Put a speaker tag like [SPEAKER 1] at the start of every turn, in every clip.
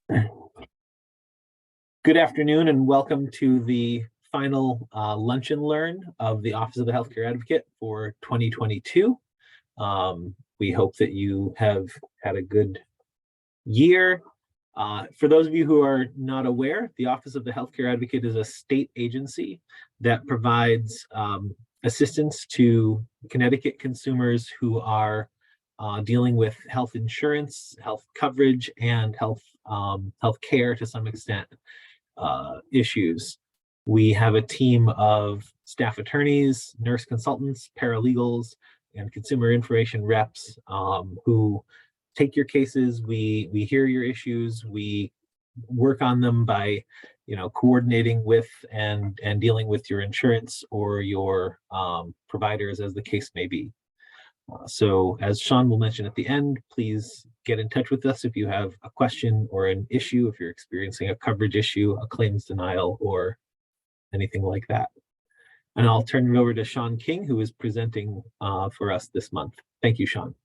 [SPEAKER 1] Good afternoon and welcome to the final Lunch and Learn of the Office of the Healthcare Advocate for 2022. We hope that you have had a good year. For those of you who are not aware, the Office of the Healthcare Advocate is a state agency that provides assistance to Connecticut consumers who are dealing with health insurance, health coverage, and health care to some extent issues. We have a team of staff attorneys, nurse consultants, paralegals, and consumer information reps who take your cases. We hear your issues. We work on them by, coordinating with and dealing with your insurance or your providers, as the case may be. So as Sean will mention at the end, please get in touch with us if you have a question or an issue, if you're experiencing a coverage issue, a claims denial, or anything like that. And I'll turn it over to Sean King, who is presenting for us this month. Thank you, Sean.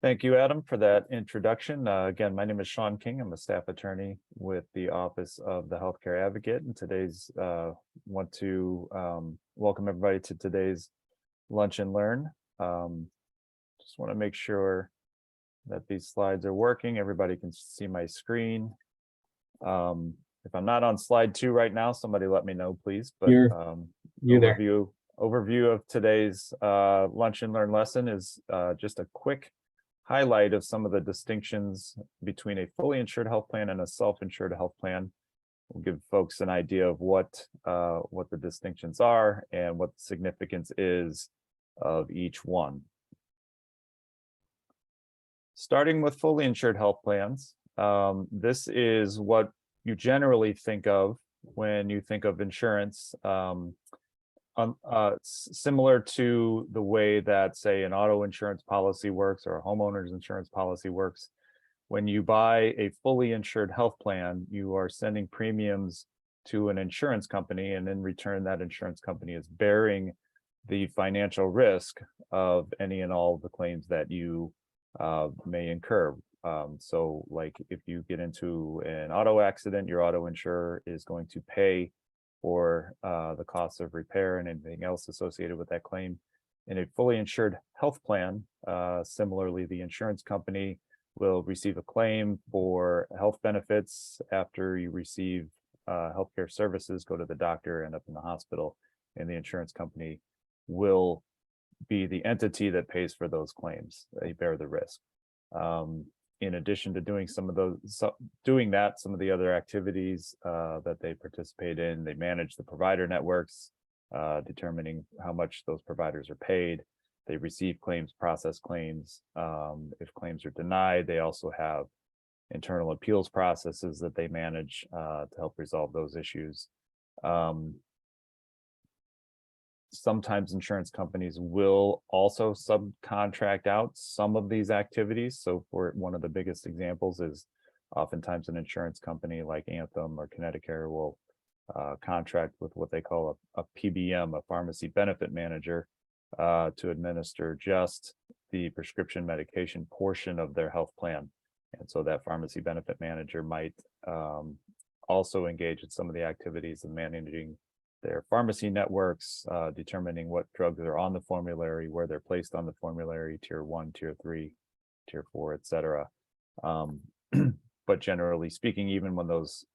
[SPEAKER 2] Thank you, Adam, for that introduction. Again, my name is Sean King. I'm a staff attorney with the Office of the Healthcare Advocate. And today's want to welcome everybody to today's Lunch and Learn. Just want to make sure that these slides are working. Everybody can see my screen. If I'm not on slide 2 right now, somebody let me know, please. But
[SPEAKER 1] you're
[SPEAKER 2] overview of today's Lunch and Learn lesson is just a quick highlight of some of the distinctions between a fully insured health plan and a self-insured health plan. We'll give folks an idea of what the distinctions are and what the significance is of each one. Starting with fully insured health plans, this is what you generally think of when you think of insurance, similar to the way that, say, an auto insurance policy works or a homeowner's insurance policy works. When you buy a fully insured health plan, you are sending premiums to an insurance company, and in return, that insurance company is bearing the financial risk of any and all of the claims that you may incur. So like if you get into an auto accident, your auto insurer is going to pay for the costs of repair and anything else associated with that claim. In a fully insured health plan, similarly, the insurance company will receive a claim for health benefits after you receive healthcare services, go to the doctor, end up in the hospital, and the insurance company will be the entity that pays for those claims. They bear the risk. In addition to doing some of the other activities that they participate in, they manage the provider networks, determining how much those providers are paid. They receive claims, process claims. If claims are denied, they also have internal appeals processes that they manage to help resolve those issues. Sometimes insurance companies will also subcontract out some of these activities. So for one of the biggest examples is oftentimes an insurance company like Anthem or Connecticut will contract with what they call a PBM, a pharmacy benefit manager, to administer just the prescription medication portion of their health plan. And so that pharmacy benefit manager might also engage in some of the activities of managing their pharmacy networks, determining what drugs are on the formulary, where they're placed on the formulary, tier 1, tier 3, tier 4, etc. But generally speaking, even when those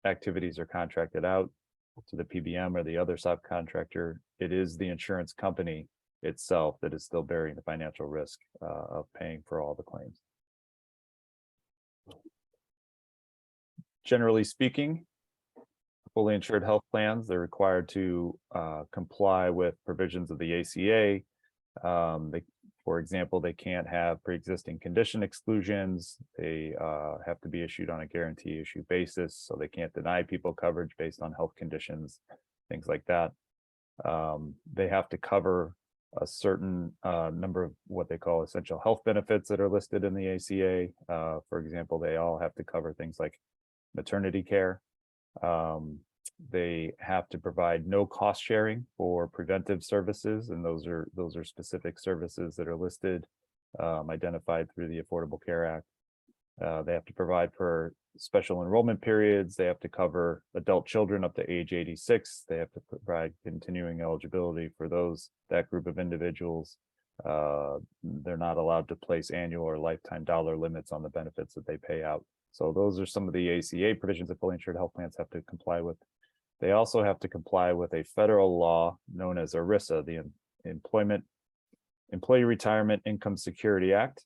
[SPEAKER 2] activities are contracted out to the PBM or the other subcontractor, it is the insurance company itself that is still bearing the financial risk of paying for all the claims. Generally speaking, fully insured health plans, they're required to comply with provisions of the ACA. For example, they can't have pre-existing condition exclusions. They have to be issued on a guarantee issue basis, so they can't deny people coverage based on health conditions, things like that. They have to cover a certain number of what they call essential health benefits that are listed in the ACA. For example, they all have to cover things like maternity care. They have to provide no cost sharing for preventive services, and those are specific services that are listed, identified through the Affordable Care Act. They have to provide for special enrollment periods. They have to cover adult children up to age 86. They have to provide continuing eligibility for that group of individuals. They're not allowed to place annual or lifetime dollar limits on the benefits that they pay out. So those are some of the ACA provisions that fully insured health plans have to comply with. They also have to comply with a federal law known as ERISA, the Employee Retirement Income Security Act.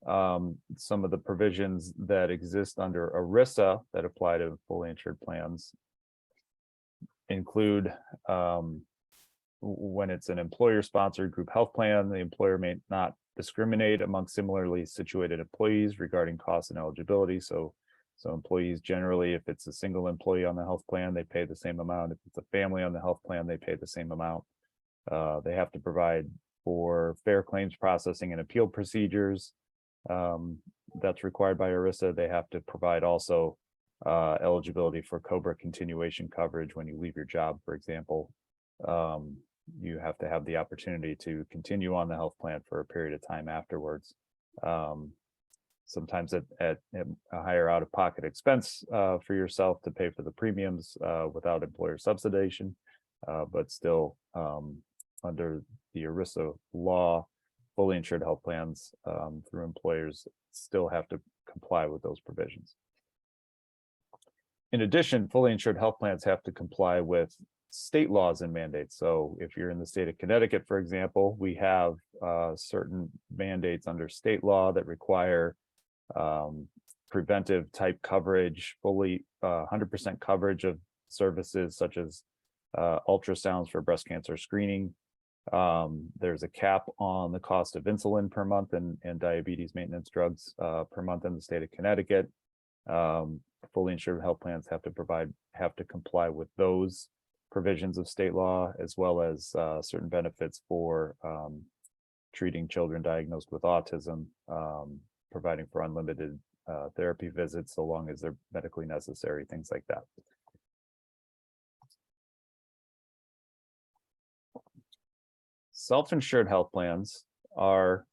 [SPEAKER 2] Some of the provisions that exist under ERISA that apply to fully insured plans include when it's an employer-sponsored group health plan, the employer may not discriminate among similarly situated employees regarding costs and eligibility. So employees generally, if it's a single employee on the health plan, they pay the same amount. If it's a family on the health plan, they pay the same amount. They have to provide for fair claims processing and appeal procedures. That's required by ERISA. They have to provide also eligibility for COBRA continuation coverage when you leave your job, for example. You have to have the opportunity to continue on the health plan for a period of time afterwards. Sometimes at a higher out-of-pocket expense for yourself to pay for the premiums without employer subsidization, but still under the ERISA law, fully insured health plans through employers still have to comply with those provisions. In addition, fully insured health plans have to comply with state laws and mandates. So if you're in the state of Connecticut, for example, we have certain mandates under state law that require preventive type coverage, fully 100% coverage of services such as ultrasounds for breast cancer screening. There's a cap on the cost of insulin per month and diabetes maintenance drugs per month in the state of Connecticut. Fully insured health plans have to comply with those provisions of state law, as well as certain benefits for treating children diagnosed with autism, providing for unlimited therapy visits so long as they're medically necessary, things like that. Self-insured health plans are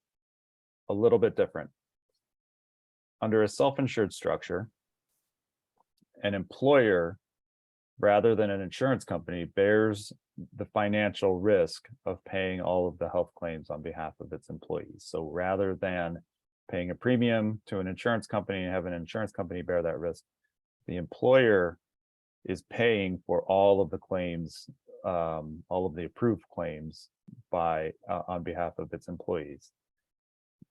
[SPEAKER 2] a little bit different. Under a self-insured structure, an employer, rather than an insurance company, bears the financial risk of paying all of the health claims on behalf of its employees. So rather than paying a premium to an insurance company and have an insurance company bear that risk, the employer is paying for all of the claims, all of the approved claims on behalf of its employees.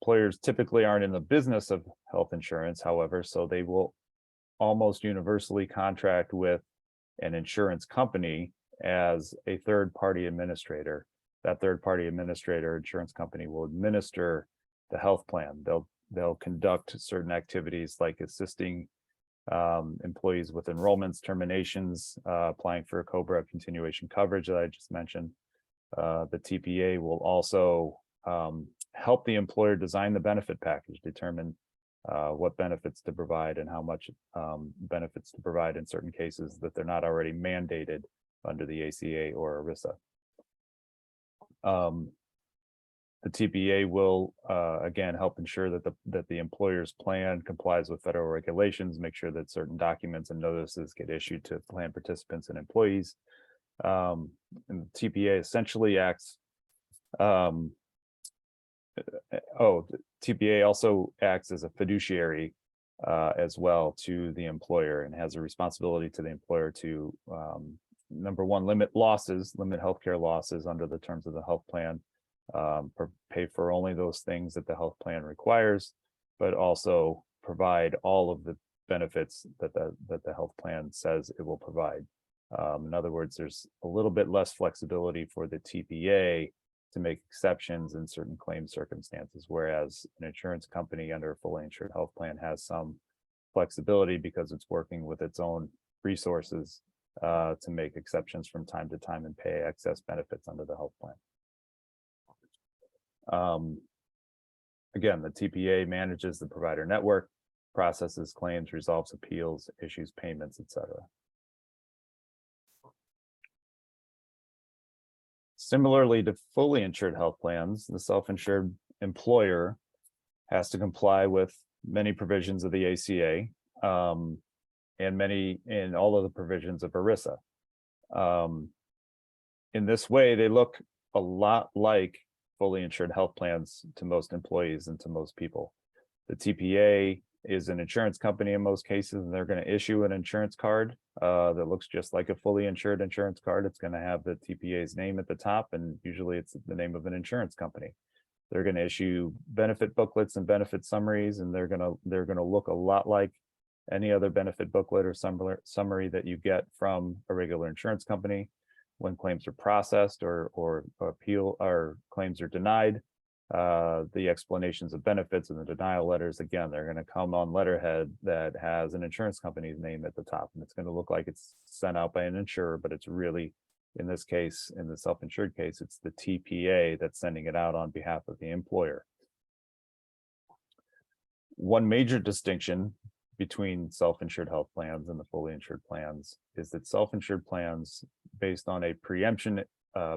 [SPEAKER 2] Employers typically aren't in the business of health insurance, however, so they will almost universally contract with an insurance company as a third-party administrator. That third-party administrator, insurance company, will administer the health plan. They'll conduct certain activities like assisting employees with enrollments, terminations, applying for a COBRA continuation coverage that I just mentioned. The TPA will also help the employer design the benefit package, determine what benefits to provide and how much benefits to provide in certain cases that they're not already mandated under the ACA or ERISA. The TPA will again help ensure that the employer's plan complies with federal regulations, make sure that certain documents and notices get issued to plan participants and employees. And the TPA essentially acts. The TPA also acts as a fiduciary as well to the employer, and has a responsibility to the employer to number one, limit healthcare losses under the terms of the health plan, pay for only those things that the health plan requires, but also provide all of the benefits that the health plan says it will provide. In other words, there's a little bit less flexibility for the TPA to make exceptions in certain claim circumstances, whereas an insurance company under a fully insured health plan has some flexibility because it's working with its own resources to make exceptions from time to time and pay excess benefits under the health plan. Again, the TPA manages the provider network, processes claims, resolves appeals, issues payments, etc. Similarly to fully insured health plans, the self-insured employer has to comply with many provisions of the ACA, and all of the provisions of ERISA. In this way, they look a lot like fully insured health plans to most employees and to most people. The TPA is an insurance company in most cases, and they're going to issue an insurance card that looks just like a fully insured insurance card. It's going to have the TPA's name at the top, and usually it's the name of an insurance company. They're going to issue benefit booklets and benefit summaries, and they're going to look a lot like any other benefit booklet or summary that you get from a regular insurance company. When claims are processed or appeal or claims are denied, the explanations of benefits and the denial letters, again, they're going to come on letterhead that has an insurance company's name at the top, and it's going to look like it's sent out by an insurer, but it's really, in this case, in the self-insured case, it's the TPA that's sending it out on behalf of the employer. One major distinction between self-insured health plans and the fully insured plans is that self-insured plans, based on a preemption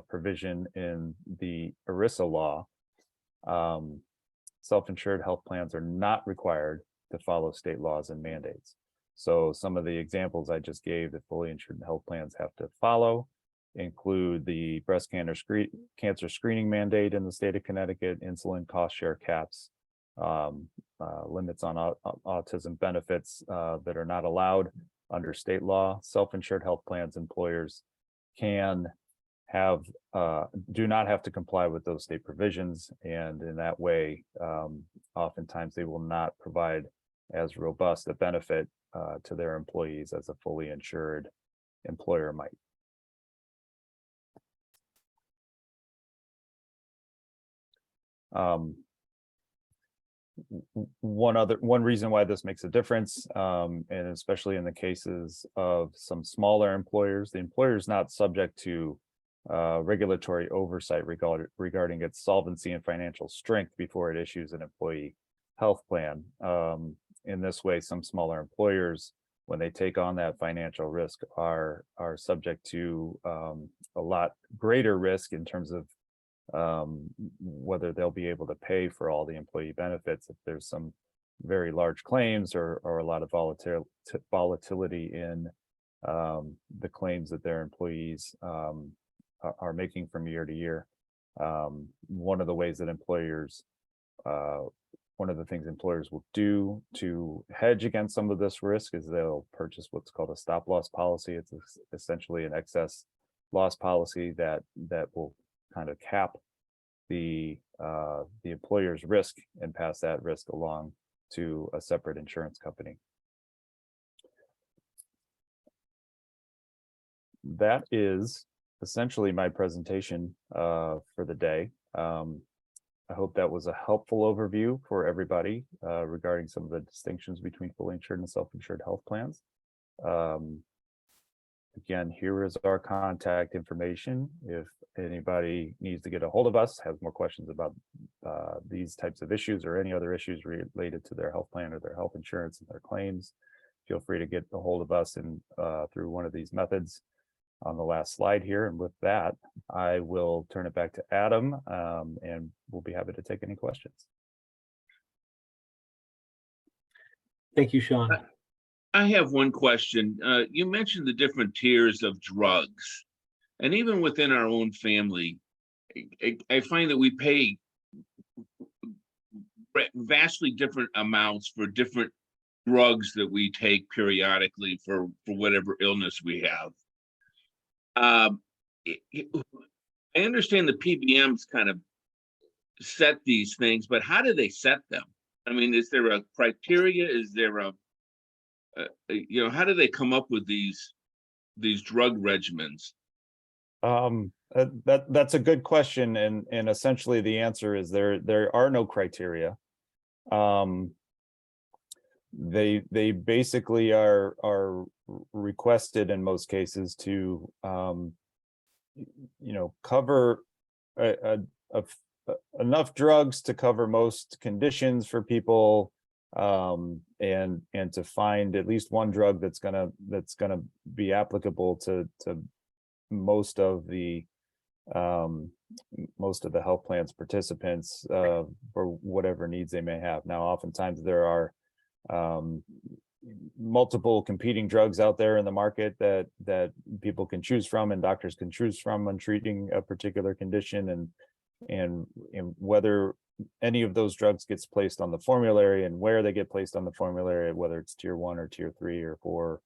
[SPEAKER 2] provision in the ERISA law, self-insured health plans are not required to follow state laws and mandates. So some of the examples I just gave that fully insured health plans have to follow include the breast cancer screening mandate in the state of Connecticut, insulin cost share caps, limits on autism benefits that are not allowed under state law. Self-insured health plans employers can have do not have to comply with those state provisions, and in that way, oftentimes they will not provide as robust a benefit to their employees as a fully insured employer might. One reason why this makes a difference, and especially in the cases of some smaller employers, the employer is not subject to regulatory oversight regarding its solvency and financial strength before it issues an employee health plan. In this way, some smaller employers, when they take on that financial risk, are subject to a lot greater risk in terms of whether they'll be able to pay for all the employee benefits if there's some very large claims or a lot of volatility in the claims that their employees are making from year to year. One of the ways that one of the things employers will do to hedge against some of this risk is they'll purchase what's called a stop loss policy. It's essentially an excess loss policy that will kind of cap the employer's risk and pass that risk along to a separate insurance company. That is essentially my presentation for the day. I hope that was a helpful overview for everybody regarding some of the distinctions between fully insured and self-insured health plans. Again, here is our contact information. If anybody needs to get a hold of us, has more questions about these types of issues or any other issues related to their health plan or their health insurance and their claims, feel free to get a hold of us and through one of these methods on the last slide here. And with that, I will turn it back to Adam, and we'll be happy to take any questions.
[SPEAKER 1] Thank you, Sean.
[SPEAKER 3] I have one question. You mentioned the different tiers of drugs, and even within our own family, I find that we pay vastly different amounts for different drugs that we take periodically for whatever illness we have. I understand the PBMs kind of set these things, but how do they set them? I mean, is there a criteria? Is there a how do they come up with these drug regimens?
[SPEAKER 2] That's a good question, and essentially the answer is there are no criteria. They basically are requested in most cases to cover enough drugs to cover most conditions for people, and to find at least one drug that's gonna be applicable to most of the most of the health plans participants for whatever needs they may have. Now, oftentimes there are multiple competing drugs out there in the market that people can choose from and doctors can choose from when treating a particular condition, and whether any of those drugs gets placed on the formulary and where they get placed on the formulary, whether it's tier 1 or tier 3 or 4,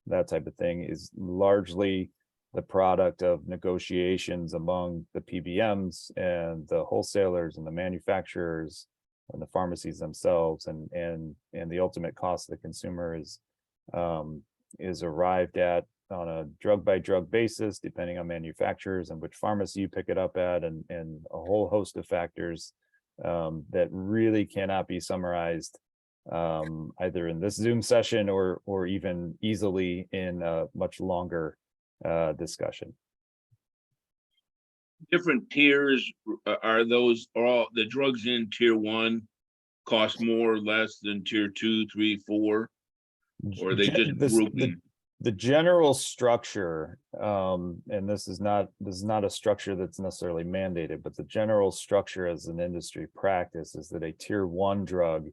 [SPEAKER 2] that type of thing is largely the product of negotiations among the PBMs and the wholesalers and the manufacturers and the pharmacies themselves, and the ultimate cost to the consumer is arrived at on a drug by drug basis, depending on manufacturers and which pharmacy you pick it up at, and a whole host of factors that really cannot be summarized either in this Zoom session or even easily in a much longer discussion.
[SPEAKER 3] Different tiers, are those all the drugs in tier 1 cost more or less than tier 2, 3, 4, or are they just grouping?
[SPEAKER 2] The general structure, and this is not a structure that's necessarily mandated, but the general structure as an industry practice is that a tier 1 drug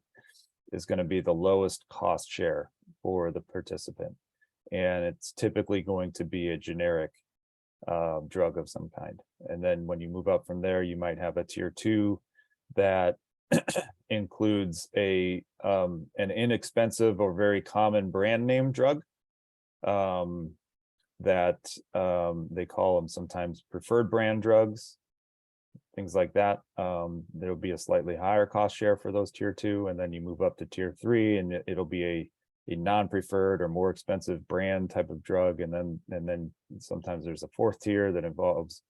[SPEAKER 2] is going to be the lowest cost share for the participant, and it's typically going to be a generic drug of some kind. And then when you move up from there, you might have a tier 2 that includes an inexpensive or very common brand name drug that they call them sometimes preferred brand drugs, things like that. There'll be a slightly higher cost share for those tier 2, and then you move up to tier 3 and it'll be a non-preferred or more expensive brand type of drug, and then sometimes there's a 4th tier that involves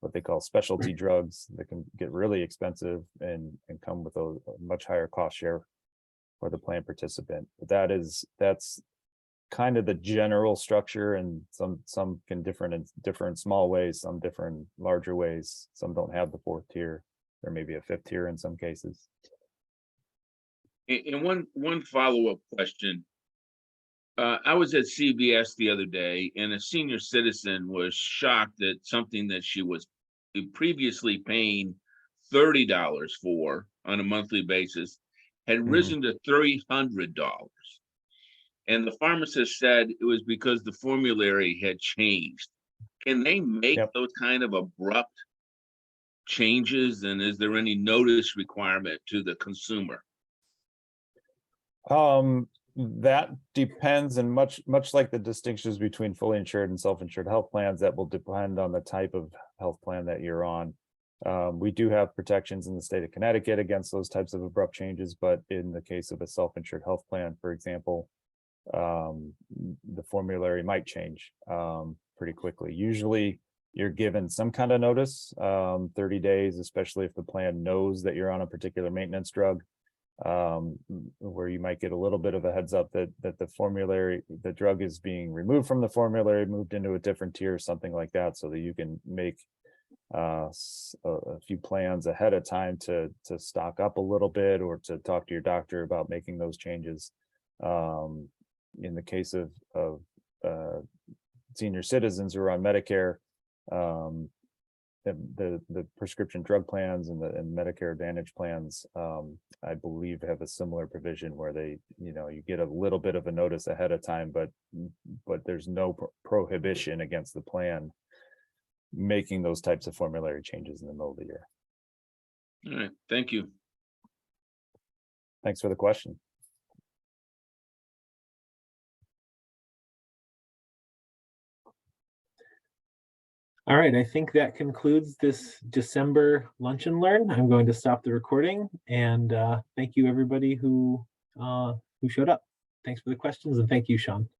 [SPEAKER 2] what they call specialty drugs that can get really expensive and come with a much higher cost share for the plan participant. But that's kind of the general structure, and some can differ in small ways, some differ in larger ways. Some don't have the 4th tier. There may be a 5th tier in some cases.
[SPEAKER 3] And one follow-up question. I was at CVS the other day, and a senior citizen was shocked that something that she was previously paying $30 for on a monthly basis had risen to $300. And the pharmacist said it was because the formulary had changed. Can they make those kind of abrupt changes? And is there any notice requirement to the consumer?
[SPEAKER 2] That depends, and much like the distinctions between fully insured and self-insured health plans, that will depend on the type of health plan that you're on. We do have protections in the state of Connecticut against those types of abrupt changes, but in the case of a self-insured health plan, for example, the formulary might change pretty quickly. Usually you're given some kind of notice, 30 days, especially if the plan knows that you're on a particular maintenance drug, where you might get a little bit of a heads up that the drug is being removed from the formulary, moved into a different tier, something like that, so that you can make a few plans ahead of time to stock up a little bit, or to talk to your doctor about making those changes. In the case of senior citizens who are on Medicare, the prescription drug plans and Medicare Advantage plans, I believe, have a similar provision where they, you get a little bit of a notice ahead of time, but there's no prohibition against the plan making those types of formulary changes in the middle of the year.
[SPEAKER 3] All right, thank you.
[SPEAKER 2] Thanks for the question.
[SPEAKER 1] All right, I think that concludes this December Lunch and Learn. I'm going to stop the recording, and thank you everybody who showed up. Thanks for the questions, and thank you, Sean.